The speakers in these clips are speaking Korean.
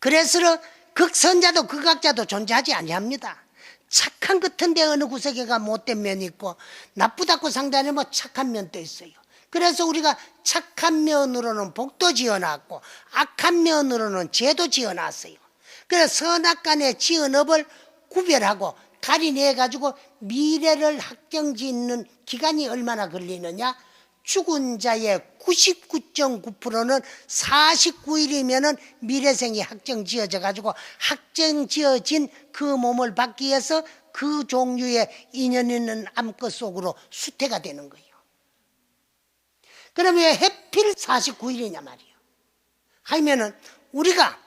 그래서 극선자도 극악자도 존재하지 아니합니다. 착한 같은데 어느 구석에가 못된 면이 있고 나쁘다고 상대하면 뭐 착한 면도 있어요. 그래서 우리가 착한 면으로는 복도 지어놨고 악한 면으로는 죄도 지어놨어요. 그래서 선악간의 지은 업을 구별하고 가리내가지고 미래를 확정짓는 기간이 얼마나 걸리느냐? 죽은 자의 99.9%는 49일이면 미래생이 확정지어져 가지고 확정지어진 그 몸을 받기 위해서 그 종류의 인연 있는 암컷 속으로 수태가 되는 거예요. 그러면 왜 해필 49일이냐 말이에요. 하면은 우리가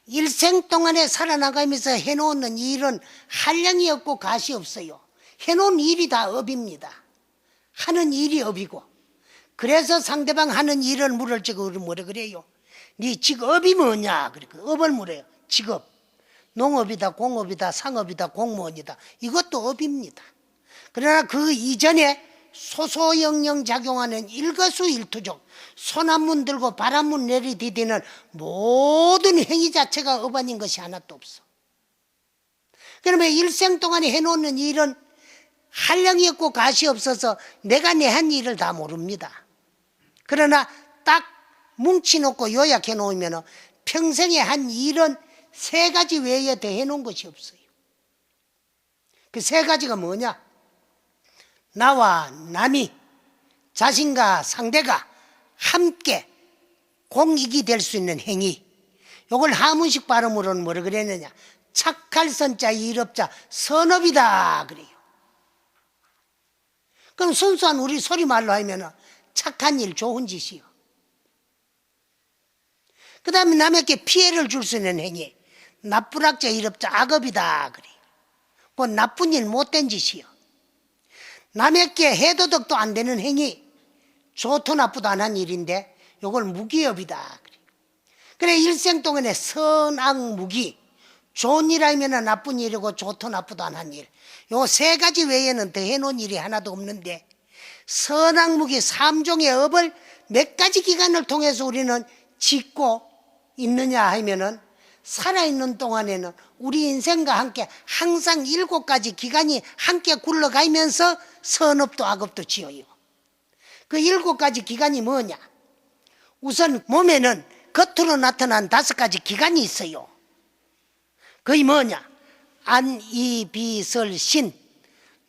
일생 동안에 살아나가면서 해놓는 일은 한량이 없고 가시 없어요. 해놓은 일이 다 업입니다. 하는 일이 업이고. 그래서 상대방 하는 일을 물을 적을 뭐라 그래요? 네 직업이 뭐냐? 그러니까 업을 물어요. 직업. 농업이다, 공업이다, 상업이다, 공무원이다. 이것도 업입니다. 그러나 그 이전에 소소영영 작용하는 일거수일투족, 소나문 들고 바람문 내리디디는 모든 행위 자체가 업 아닌 것이 하나도 없어. 그러면 일생 동안에 해놓는 일은 한량이 없고 가시 없어서 내가 내 한 일을 다 모릅니다. 그러나 딱 뭉치놓고 요약해 놓으면 평생에 한 일은 세 가지 외에 더 해놓은 것이 없어요. 그 세 가지가 뭐냐? 나와 남이, 자신과 상대가 함께 공익이 될 수 있는 행위. 이걸 하문식 발음으로는 뭐라 그랬느냐? 착할 선자 일업자 선업이다 그래요. 그럼 순수한 우리 소리말로 하면 착한 일, 좋은 짓이요. 그 다음에 남에게 피해를 줄 수 있는 행위. 나쁘락자 일업자 악업이다 그래요. 그 나쁜 일, 못된 짓이요. 남에게 해도덕도 안 되는 행위. 좋도 나쁘도 안 한 일인데 이걸 무기업이다 그래요. 그래 일생 동안에 선악무기, 좋은 일 하면 나쁜 일이고 좋도 나쁘도 안 한 일. 요 세 가지 외에는 더 해놓은 일이 하나도 없는데 선악무기 3종의 업을 몇 가지 기간을 통해서 우리는 짓고 있느냐 하면은 살아있는 동안에는 우리 인생과 함께 항상 7가지 기간이 함께 굴러가면서 선업도 악업도 지어요. 그 7가지 기간이 뭐냐? 우선 몸에는 겉으로 나타난 5가지 기간이 있어요. 그게 뭐냐? 안, 이, 비, 설, 신,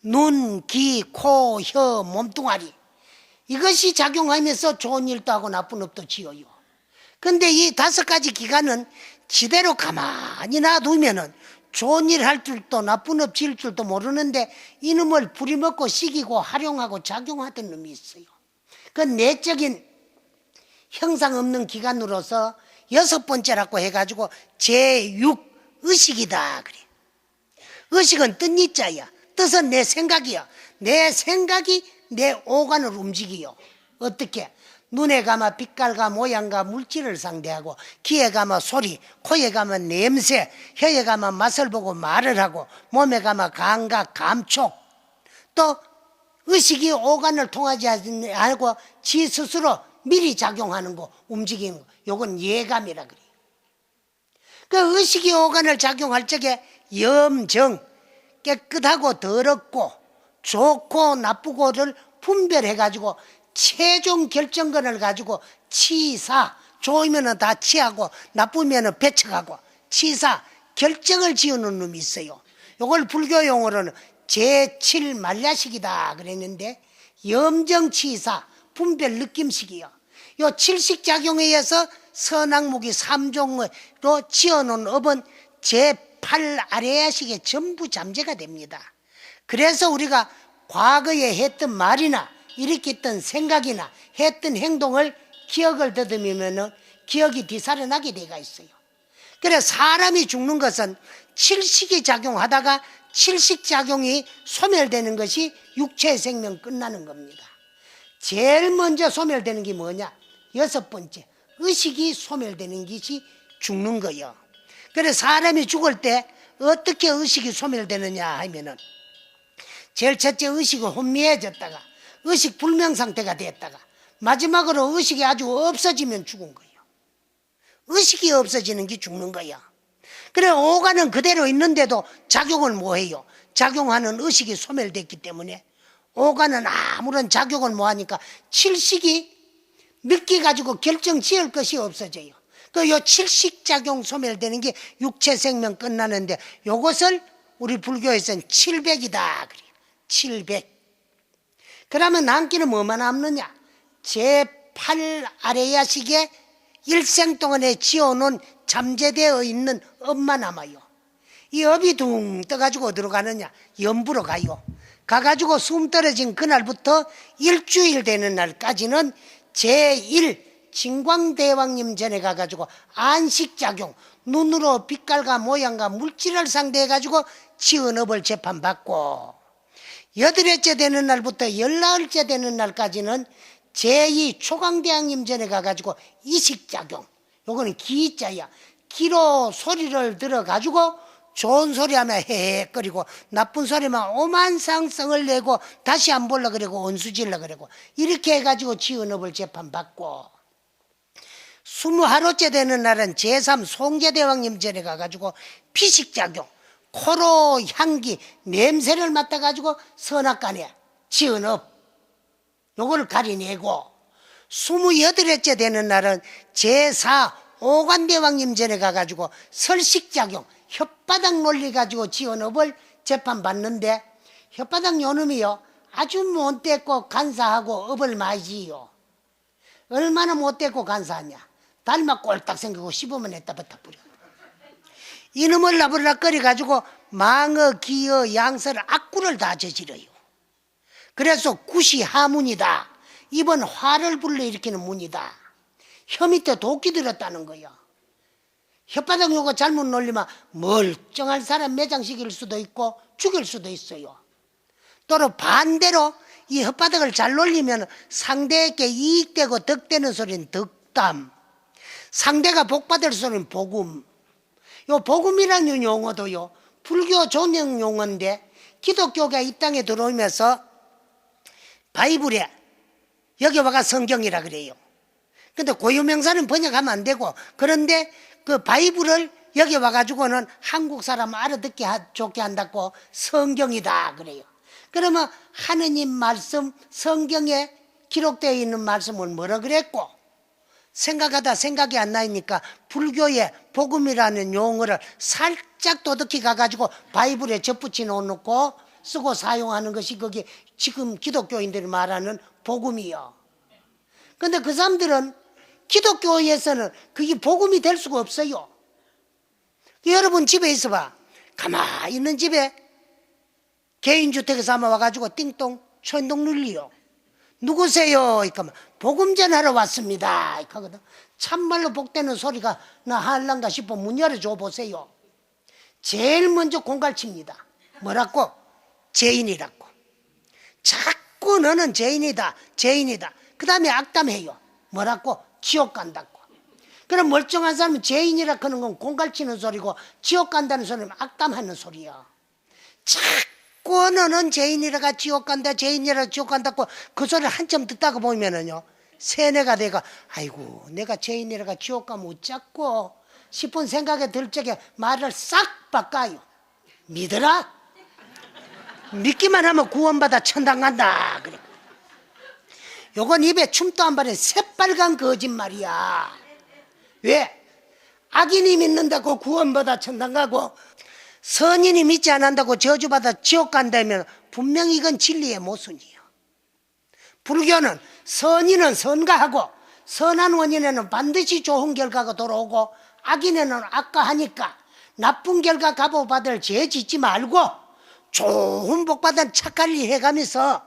눈, 귀, 코, 혀, 몸뚱아리. 이것이 작용하면서 좋은 일도 하고 나쁜 업도 지어요. 근데 이 5가지 기간은 지대로 가만히 놔두면은 좋은 일 할 줄도 나쁜 업 지을 줄도 모르는데 이놈을 부리먹고 시기고 활용하고 작용하던 놈이 있어요. 그 내적인 형상 없는 기간으로서 6번째라고 해가지고 제6 의식이다 그래. 의식은 뜻니자야. 뜻은 내 생각이야. 내 생각이 내 오간을 움직이요. 어떻게? 눈에 가면 빛깔과 모양과 물질을 상대하고, 귀에 가면 소리, 코에 가면 냄새, 혀에 가면 맛을 보고 말을 하고, 몸에 가면 감각, 감촉. 또 의식이 오간을 통하지 않고 지 스스로 미리 작용하는 거, 움직이는 거. 요건 예감이라 그래요. 그 의식이 오간을 작용할 적에 염정, 깨끗하고 더럽고 좋고 나쁘고를 분별해가지고 최종 결정권을 가지고 치사, 좋으면 다 치하고 나쁘면 배척하고 치사, 결정을 지어놓은 놈이 있어요. 이걸 불교 용어로는 제7 만ля식이다 그랬는데 염정치사, 분별 느낌식이요. 요 칠식작용에 의해서 선악무기 3종으로 지어놓은 업은 제8 아래야식에 전부 잠재가 됩니다. 그래서 우리가 과거에 했던 말이나 일으켰던 생각이나 했던 행동을 기억을 더듬으면 기억이 뒤살아나게 돼가 있어요. 그래서 사람이 죽는 것은 칠식이 작용하다가 칠식작용이 소멸되는 것이 육체의 생명 끝나는 겁니다. 제일 먼저 소멸되는 게 뭐냐? 6번째, 의식이 소멸되는 것이 죽는 거예요. 그래서 사람이 죽을 때 어떻게 의식이 소멸되느냐 하면은 제일 첫째, 의식은 혼미해졌다가 의식 불명 상태가 됐다가 마지막으로 의식이 아주 없어지면 죽은 거예요. 의식이 없어지는 게 죽는 거야. 그래 오간은 그대로 있는데도 작용을 못해요. 작용하는 의식이 소멸됐기 때문에 오간은 아무런 작용을 못하니까 칠식이 늦게 가지고 결정 지을 것이 없어져요. 요 칠식작용 소멸되는 게 육체생명 끝나는데 요것을 우리 불교에서는 700이다 그래요. 700. 그러면 남기는 뭐만 남느냐? 제8 아레야식에 일생 동안에 지어놓은 잠재되어 있는 업만 남아요. 이 업이 둥 떠가지고 어디로 가느냐? 연부로 가요. 가가지고 숨 떨어진 그날부터 일주일 되는 날까지는 제1 진광대왕님 전에 가가지고 안식작용, 눈으로 빛깔과 모양과 물질을 상대해가지고 지은 업을 재판받고, 8회째 되는 날부터 14일째 되는 날까지는 제2 초광대왕님 전에 가가지고 이식작용, 요거는 기자야. 기로 소리를 들어가지고 좋은 소리 하면 헤헤거리고 나쁜 소리만 오만상성을 내고 다시 안 보려 그러고 원수질러 그러고 이렇게 해가지고 지은 업을 재판받고, 20하루째 되는 날은 제3 송제대왕님 전에 가가지고 피식작용, 코로 향기, 냄새를 맡아가지고 선악간에 지은 업, 요거를 가리내고, 28회째 되는 날은 제4 오관대왕님 전에 가가지고 설식작용, 혓바닥 논리 가지고 지은 업을 재판받는데, 혓바닥 요놈이요 아주 못됐고 간사하고 업을 많이 지요. 얼마나 못됐고 간사하냐? 달마 꼴딱 생기고 씹으면 했다 버터 뿌려. 이놈을 나불락거리 가지고 망어, 기어, 양설, 악구를 다 저지러요. 그래서 굿이 하문이다. 이번 화를 불러일으키는 문이다. 혀 밑에 도끼 들었다는 거야. 혓바닥 요거 잘못 놀리면 멀쩡한 사람 매장시킬 수도 있고 죽일 수도 있어요. 또는 반대로 이 혓바닥을 잘 놀리면 상대에게 이익되고 덕되는 소리는 덕담, 상대가 복받을 소리는 복음. 요 복음이라는 용어도요 불교 존경 용어인데, 기독교가 이 땅에 들어오면서 바이블에 여기 와가 성경이라 그래요. 근데 고유명사는 번역하면 안 되고, 그런데 그 바이블을 여기 와가지고는 한국 사람 알아듣게 좋게 한다고 성경이다 그래요. 그러면 하느님 말씀, 성경에 기록되어 있는 말씀을 뭐라 그랬고, 생각하다 생각이 안 나니까 불교의 복음이라는 용어를 살짝 도덕히 가가지고 바이블에 접붙여 놓고 쓰고 사용하는 것이 거기 지금 기독교인들이 말하는 복음이요. 근데 그 사람들은 기독교에서는 그게 복음이 될 수가 없어요. 여러분 집에 있어봐. 가만히 있는 집에 개인주택에서 아마 와가지고 띵동 천동 눌리요. 누구세요? 이까면 복음 전하러 왔습니다. 이거거든. 참말로 복되는 소리가 나 할란가 싶어 문 열어줘 보세요. 제일 먼저 공갈칩니다. 뭐라고? 죄인이라고. 자꾸 너는 죄인이다, 죄인이다. 그 다음에 악담해요. 뭐라고? 지옥 간다고. 그럼 멀쩡한 사람은 죄인이라 하는 건 공갈치는 소리고, 지옥 간다는 소리는 악담하는 소리야. 자꾸 너는 죄인이라가 지옥 간다, 죄인이라 지옥 간다고 그 소리를 한참 듣다가 보면은요 세뇌가 돼가, 아이고 내가 죄인이라가 지옥 가면 어쩌고 싶은 생각에 들 적에 말을 싹 바꿔요. 믿어라? 믿기만 하면 구원받아 천당 간다 그래. 요건 입에 춤도 안 바른 새빨간 거짓말이야. 왜? 악인이 믿는다고 구원받아 천당 가고 선인이 믿지 않는다고 저주받아 지옥 간다면 분명히 이건 진리의 모순이에요. 불교는 선인은 선가하고 선한 원인에는 반드시 좋은 결과가 돌아오고, 악인에는 악가하니까 나쁜 결과 갚아받을 죄 짓지 말고 좋은 복받은 착한 일 해가면서,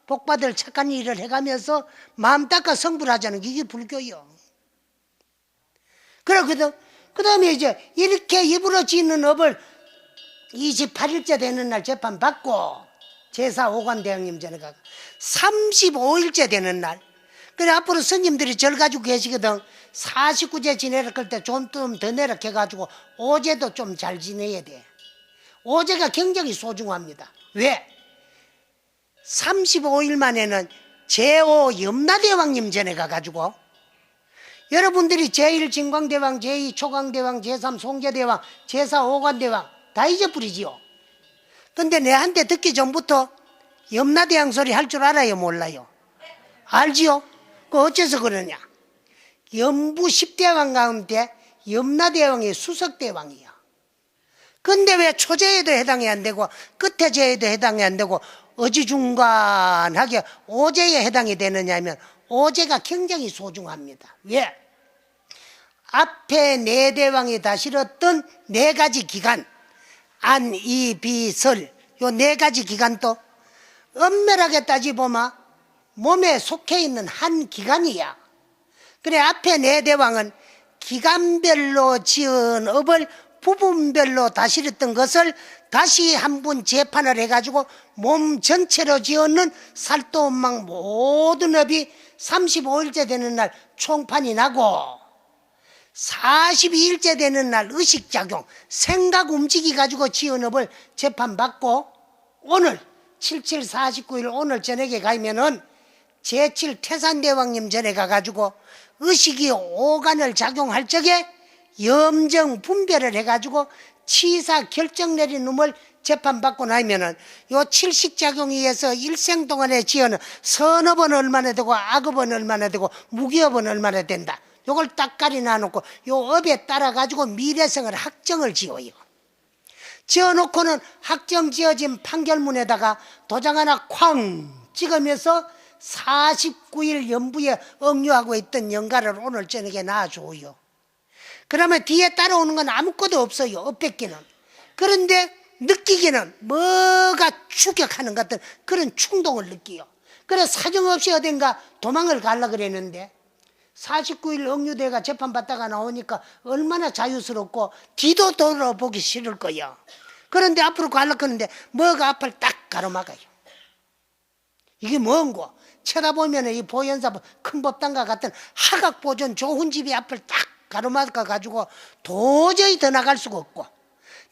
복받을 착한 일을 해가면서 마음 닦아 성불하자는 게 이게 불교요. 그러거든. 그 다음에 이제 이렇게 입으로 짓는 업을 28일째 되는 날 재판받고 제사 오관대왕님 전에 가고 35일째 되는 날, 그래 앞으로 스님들이 절 가지고 계시거든. 49제 지내라 그럴 때 좀 더 내라 해가지고 오제도 좀 잘 지내야 돼. 오제가 굉장히 소중합니다. 왜? 35일 만에는 제5 염라대왕님 전에 가가지고 여러분들이 제1 진광대왕, 제2 초강대왕, 제3 송제대왕, 제4 오관대왕 다 잊어버리지요. 근데 내한테 듣기 전부터 염라대왕 소리 할 줄 알아요, 몰라요? 알지요? 그 어째서 그러냐? 연부 10대왕 가운데 염라대왕이 수석대왕이야. 근데 왜 초제에도 해당이 안 되고 끝에 제에도 해당이 안 되고 어지중간하게 오제에 해당이 되느냐면 오제가 굉장히 소중합니다. 왜? 앞에 네 대왕이 다스렸던 네 가지 기간, 안, 이, 비, 설, 요 네 가지 기간도 엄밀하게 따지보면 몸에 속해 있는 한 기간이야. 그래, 앞에 네 대왕은 기간별로 지은 업을 부분별로 다스렸던 것을 다시 한 번 재판을 해가지고 몸 전체로 지었는 살도원망 모든 업이 35일째 되는 날 총판이 나고 42일째 되는 날 의식작용, 생각 움직이 가지고 지은 업을 재판받고 오늘 7749일 오늘 저녁에 가면은 제7 태산대왕님 전에 가가지고 의식이 오간을 작용할 적에 염정 분별을 해가지고 치사 결정 내린 놈을 재판받고 나면은 요 칠식작용에 의해서 일생 동안에 지어는 선업은 얼마나 되고 악업은 얼마나 되고 무기업은 얼마나 된다. 요걸 딱 가리나 놓고 요 업에 따라 가지고 미래생을 학정을 지어요. 지어놓고는 학정 지어진 판결문에다가 도장 하나 쾅 찍으면서 49일 연부에 억류하고 있던 영가를 오늘 저녁에 놔줘요. 그러면 뒤에 따라오는 건 아무것도 없어요. 업뺏기는. 그런데 느끼기는 뭐가 추격하는 것 같은 그런 충동을 느끼요. 그래서 사정없이 어딘가 도망을 가려고 그랬는데 49일 억류대가 재판받다가 나오니까 얼마나 자유스럽고 뒤도 돌아보기 싫을 거야. 그런데 앞으로 가려고 하는데 뭐가 앞을 딱 가로막아요. 이게 뭔고? 쳐다보면 이 보현사 큰 법당과 같은 하각보존 좋은 집이 앞을 딱 가로막아 가지고 도저히 더 나갈 수가 없고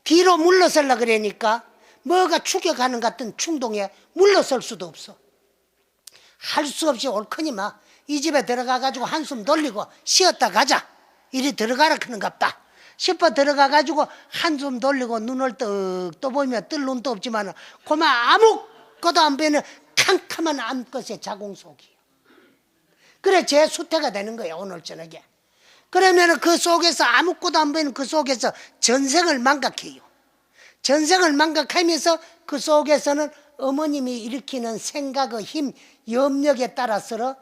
뒤로 물러설라 그러니까 뭐가 추격하는 같은 충동에 물러설 수도 없어. 할 수 없이 옳거니만 이 집에 들어가 가지고 한숨 돌리고 쉬었다 가자 이리 들어가라 그런갑다 싶어 들어가 가지고 한숨 돌리고 눈을 떡 떠보면 뜰 눈도 없지만 그만 아무것도 안 보이는 캄캄한 암것의 자궁 속이에요. 그래 제 수태가 되는 거예요 오늘 저녁에. 그러면 그 속에서 아무것도 안 보이는 그 속에서 전생을 망각해요. 전생을 망각하면서 그 속에서는 어머님이 일으키는 생각의 힘, 염력에 따라서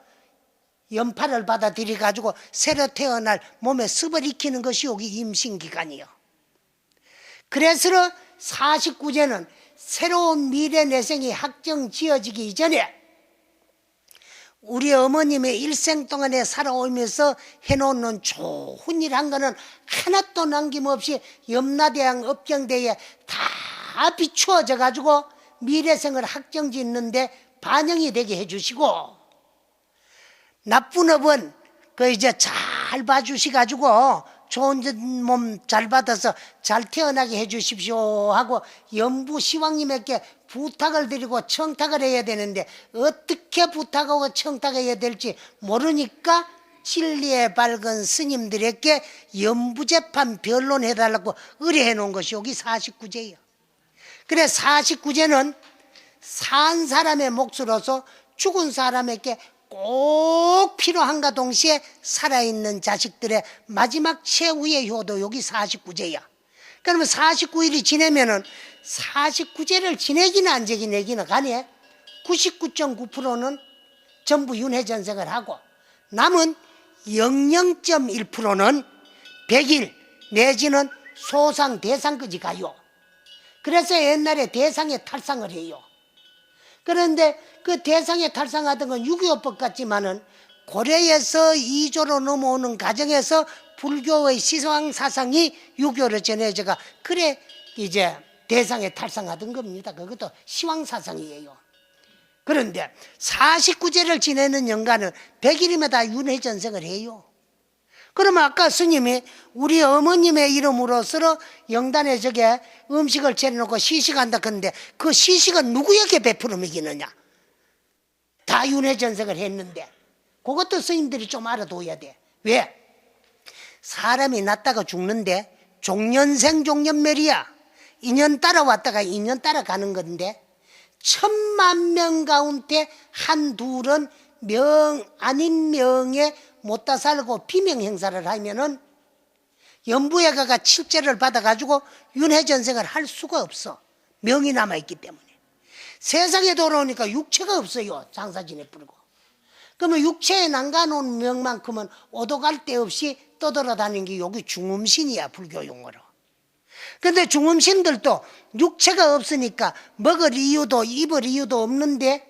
연파를 받아들여 가지고 새로 태어날 몸에 습을 익히는 것이 여기 임신기간이요. 그래서 49제는 새로운 미래 내생이 학정 지어지기 이전에 우리 어머님의 일생 동안에 살아오면서 해놓는 좋은 일 한 거는 하나도 남김없이 염라대왕 업경대에 다 비추어져 가지고 미래생을 학정 짓는데 반영이 되게 해주시고 나쁜 업은 그 이제 잘 봐주시가지고 좋은 몸 잘 받아서 잘 태어나게 해주십시오 하고 연부 시왕님에게 부탁을 드리고 청탁을 해야 되는데 어떻게 부탁하고 청탁해야 될지 모르니까 진리의 밝은 스님들에게 연부재판 변론해달라고 의뢰해 놓은 것이 여기 49제예요. 그래 49제는 산 사람의 몫으로서 죽은 사람에게 꼭 필요한가 동시에 살아있는 자식들의 마지막 최후의 효도 여기 49제야. 그러면 49일이 지내면은 49제를 지내기는 안 지내기는 간에 99.9%는 전부 윤회전생을 하고 남은 00.1%는 100일 내지는 소상 대상까지 가요. 그래서 옛날에 대상에 탈상을 해요. 그런데 그 대상에 탈상하던 건 6.25법 같지만은 고려에서 이조로 넘어오는 과정에서 불교의 시황 사상이 유교로 전해져가 그래 이제 대상에 탈상하던 겁니다. 그것도 시황 사상이에요. 그런데 49제를 지내는 영가는 100일이면 다 윤회전생을 해요. 그러면 아까 스님이 우리 어머님의 이름으로서 영단에 저게 음식을 차려놓고 시식한다 그런데 그 시식은 누구에게 베풀어 먹이느냐? 다 윤회전생을 했는데 그것도 스님들이 좀 알아둬야 돼. 왜? 사람이 낳다가 죽는데 종년생 종년멸이야. 인연 따라왔다가 인연 따라가는 건데 10,000명 가운데 한둘은 명 아닌 명에 못다 살고 비명 행사를 하면은 연부에 가가 칠죄를 받아가지고 윤회전생을 할 수가 없어. 명이 남아있기 때문에. 세상에 돌아오니까 육체가 없어요. 장사 지내버리고. 그러면 육체에 남겨놓은 명만큼은 오도갈 데 없이 떠돌아다니는 게 여기 중음신이야, 불교 용어로. 근데 중음신들도 육체가 없으니까 먹을 이유도 입을 이유도 없는데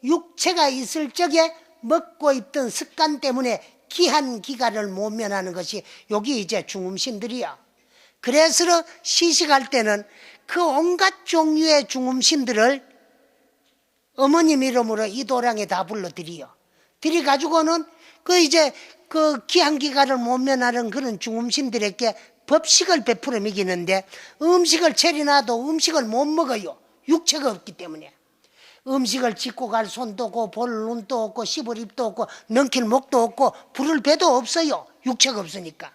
육체가 있을 적에 먹고 입던 습관 때문에 기한 기가를 못 면하는 것이 여기 이제 중음신들이야. 그래서 시식할 때는 그 온갖 종류의 중음신들을 어머님 이름으로 이 도량에 다 불러드려요. 드려가지고는 그 이제 그 기한 기가를 못 면하는 그런 중음신들에게 법식을 베풀어 먹이는데 음식을 차려놔도 음식을 못 먹어요. 육체가 없기 때문에. 음식을 짚고 갈 손도 없고 볼 눈도 없고 씹을 입도 없고 넘길 목도 없고 부를 배도 없어요. 육체가 없으니까.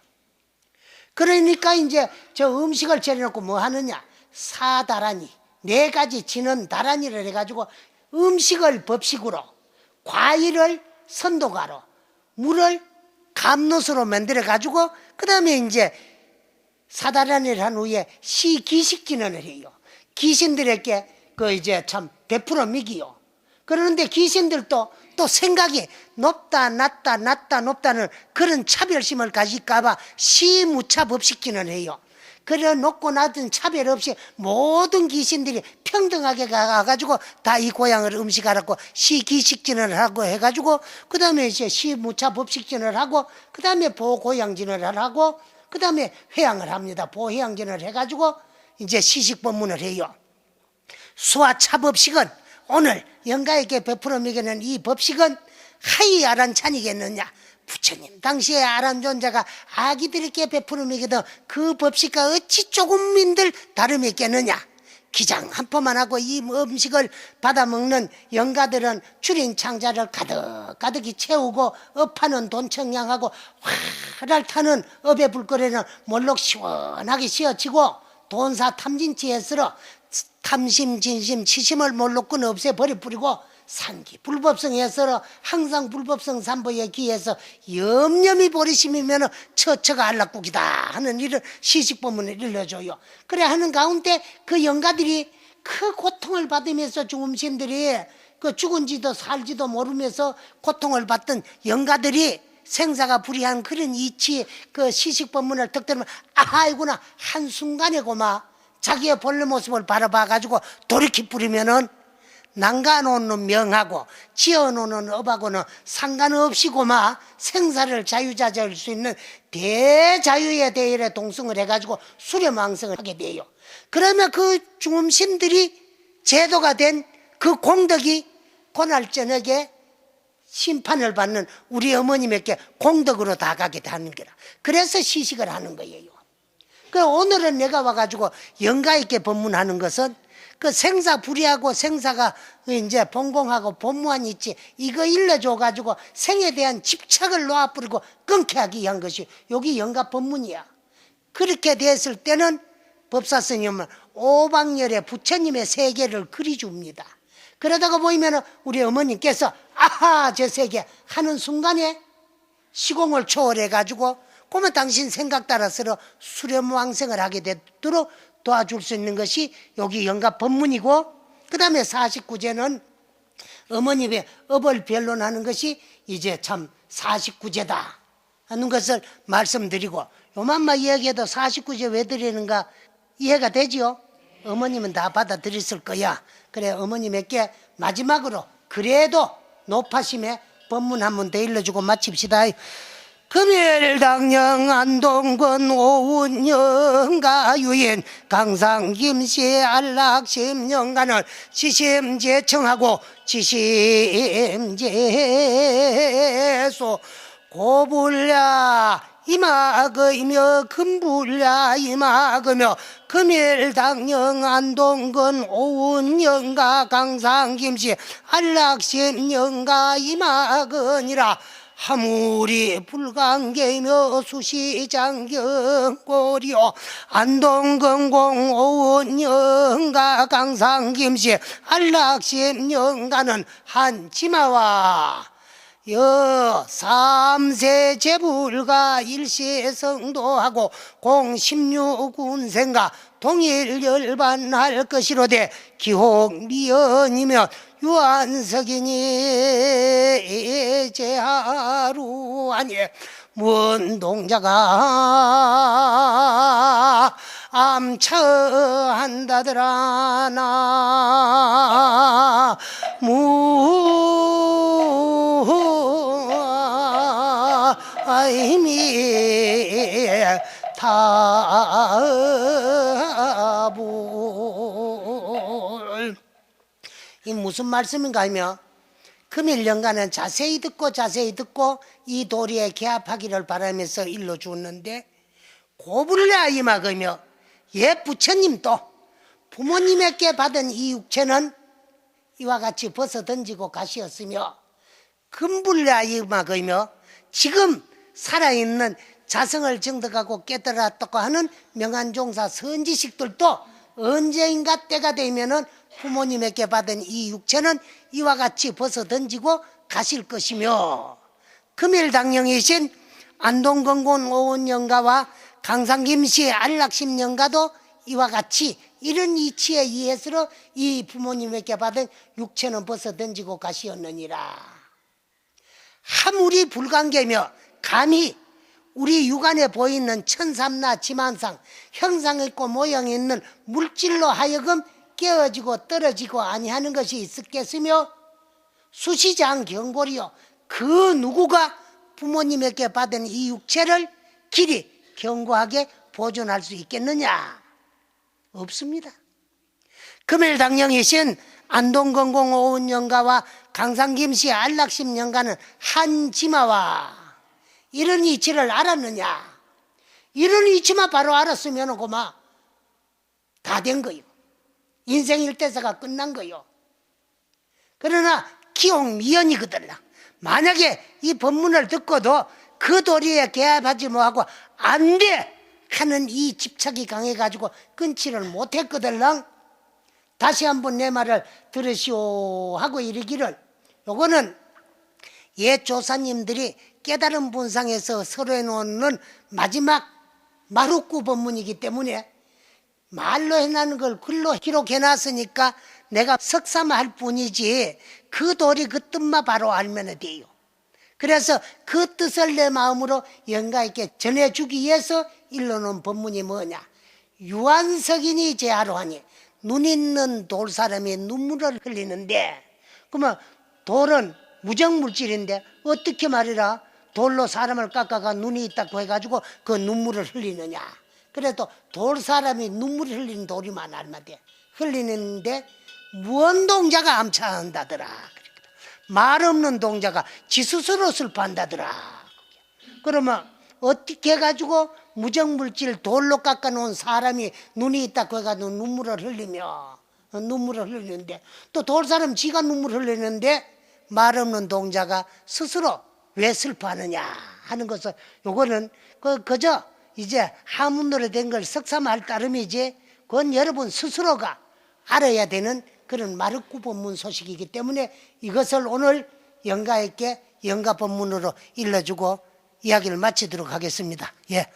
그러니까 이제 저 음식을 차려놓고 뭐 하느냐. 사다라니 4가지 지는 다라니를 해가지고 음식을 법식으로 과일을 선도가로 물을 감롯으로 만들어가지고 그 다음에 이제 사다라니를 한 후에 시기식진언을 해요. 귀신들에게 그 이제 참 베풀어 먹이요. 그러는데 귀신들도 또 생각이 높다 낮다 낮다 높다는 그런 차별심을 가질까봐 시무차 법식진언을 해요. 그래 놓고 나든 차별 없이 모든 귀신들이 평등하게 가가지고 다 이 고향을 음식하라고 시기식진을 하고 해가지고 그 다음에 이제 시무차 법식진을 하고 그 다음에 보고양진을 하고 그 다음에 회양을 합니다. 보회양진을 해가지고 이제 시식법문을 해요. 수화차법식은 오늘 영가에게 베풀어 먹이는 이 법식은 하이 아란찬이겠느냐. 부처님 당시에 아란존자가 아기들에게 베풀어 먹이던 그 법식과 어찌 조금민들 다름이 있겠느냐. 기장 한 포만 하고 이 음식을 받아먹는 영가들은 주린 창자를 가득가득히 채우고 업하는 돈청량하고 활활 타는 업의 불거리는 몰록 시원하게 씌어치고 돈사 탐진치에서 탐심 진심 치심을 몰록 끊어 없애버려 뿌리고 상기 불법성에서 항상 불법성 삼보에 기해서 염염이 버리심이면 처처가 안락국이다 하는 이런 시식법문을 일러줘요. 그래 하는 가운데 그 영가들이 그 고통을 받으면서 중음신들이 그 죽은지도 살지도 모르면서 고통을 받던 영가들이 생사가 불이한 그런 이치 그 시식법문을 턱 들으면 아이구나 한순간에 고마 자기의 본래 모습을 바라봐가지고 돌이켜 뿌리면은 난가놓는 명하고 지어놓는 업하고는 상관없이 고마 생사를 자유자재할 수 있는 대자유의 대일에 동승을 해가지고 수렴왕성을 하게 돼요. 그러면 그 중음신들이 제도가 된 그 공덕이 고날 저녁에 심판을 받는 우리 어머님에게 공덕으로 다 가게 되는 거라. 그래서 시식을 하는 거예요. 그럼 오늘은 내가 와가지고 영가있게 법문하는 것은 그 생사 불이하고 생사가 이제 본공하고 본무한이 있지 이거 일러줘가지고 생에 대한 집착을 놓아버리고 끊게 하기 위한 것이 여기 영가 법문이야. 그렇게 됐을 때는 법사스님은 오방열의 부처님의 세계를 그려줍니다. 그러다가 보이면 우리 어머님께서 아하 저 세계 하는 순간에 시공을 초월해가지고 그러면 당신 생각 따라서 수렴왕생을 하게 되도록 도와줄 수 있는 것이 여기 영가 법문이고 그 다음에 49제는 어머님의 업을 변론하는 것이 이제 참 49제다 하는 것을 말씀드리고 요만만 이야기해도 49제 왜 드리는가 이해가 되지요? 어머님은 다 받아들였을 거야. 그래 어머님에게 마지막으로 그래도 높아심에 법문 한번 더 일러주고 마칩시다. 금일당령 안동군 오운영가 유인 강상김씨 안락심영간을 지심제청하고 지심제소 고불야 이막이며 금불야 이막이며 금일당령 안동군 오운영가 강상김씨 안락심영가 이막이니라 하물이 불강계며 수시장경고리요 안동건공 오원영가 강상김씨 안락심영가는 한치마와 삼세 제불가 일시성도하고 공십육운생가 동일열반할 것이로되 기홍미연이며 유한석이니 제하루 아니에 문동자가 암처한다더라 나 무아이미 타불 이 무슨 말씀인가 하면 금일연가는 자세히 듣고 이 도리에 개합하기를 바라면서 일러주었는데 고불라 이막으며 옛 부처님도 부모님에게 받은 이 육체는 이와 같이 벗어 던지고 가시었으며 금불라 이막으며 지금 살아있는 자성을 정득하고 깨달았다고 하는 명한종사 선지식들도 언제인가 때가 되면은 부모님에게 받은 이 육체는 이와 같이 벗어 던지고 가실 것이며 금일당령이신 안동건곤 오은영가와 강상김씨 안락심영가도 이와 같이 이런 이치에 의해서 이 부모님에게 받은 육체는 벗어 던지고 가시었느니라. 하물이 불관계며 감히 우리 육안에 보이는 천삼나 지만상 형상 있고 모양 있는 물질로 하여금 깨어지고 떨어지고 아니하는 것이 있었겠으며 수시장 경골이요 그 누구가 부모님에게 받은 이 육체를 길이 견고하게 보존할 수 있겠느냐? 없습니다. 금일당령이신 안동건공 오은영가와 강상김씨 안락심영가는 한지마와 이런 이치를 알았느냐? 이런 이치만 바로 알았으면 고마 다 된 거요. 인생 일대사가 끝난 거요. 그러나 기용미연이거들라. 만약에 이 법문을 듣고도 그 도리에 개합하지 뭐하고 안 돼 하는 이 집착이 강해가지고 끊지를 못했거들랑 다시 한번 내 말을 들으시오 하고 이르기를 요거는 옛 조사님들이 깨달은 본상에서 서로 해놓는 마지막 마루구 법문이기 때문에 말로 해놨는 걸 글로 기록해놨으니까 내가 석삼할 뿐이지 그 도리 그 뜻만 바로 알면 돼요. 그래서 그 뜻을 내 마음으로 영가에게 전해주기 위해서 일러놓은 법문이 뭐냐? 유한석이니 제하로 하니 눈 있는 돌 사람이 눈물을 흘리는데 그러면 돌은 무정물질인데 어떻게 말이라 돌로 사람을 깎아가 눈이 있다고 해가지고 그 눈물을 흘리느냐? 그래도 돌 사람이 눈물을 흘리는 돌이만 알면 돼. 흘리는데 무언 동자가 암차한다더라. 말 없는 동자가 지 스스로 슬퍼한다더라. 그러면 어떻게 해가지고 무정물질 돌로 깎아놓은 사람이 눈이 있다고 해가지고 눈물을 흘리는데 또 돌 사람 지가 눈물을 흘리는데 말 없는 동자가 스스로 왜 슬퍼하느냐 하는 것을 요거는 그저 이제 하문으로 된 걸 석삼할 따름이지 그건 여러분 스스로가 알아야 되는 그런 마르구 법문 소식이기 때문에 이것을 오늘 영가에게 영가 법문으로 일러주고 이야기를 마치도록 하겠습니다. 예.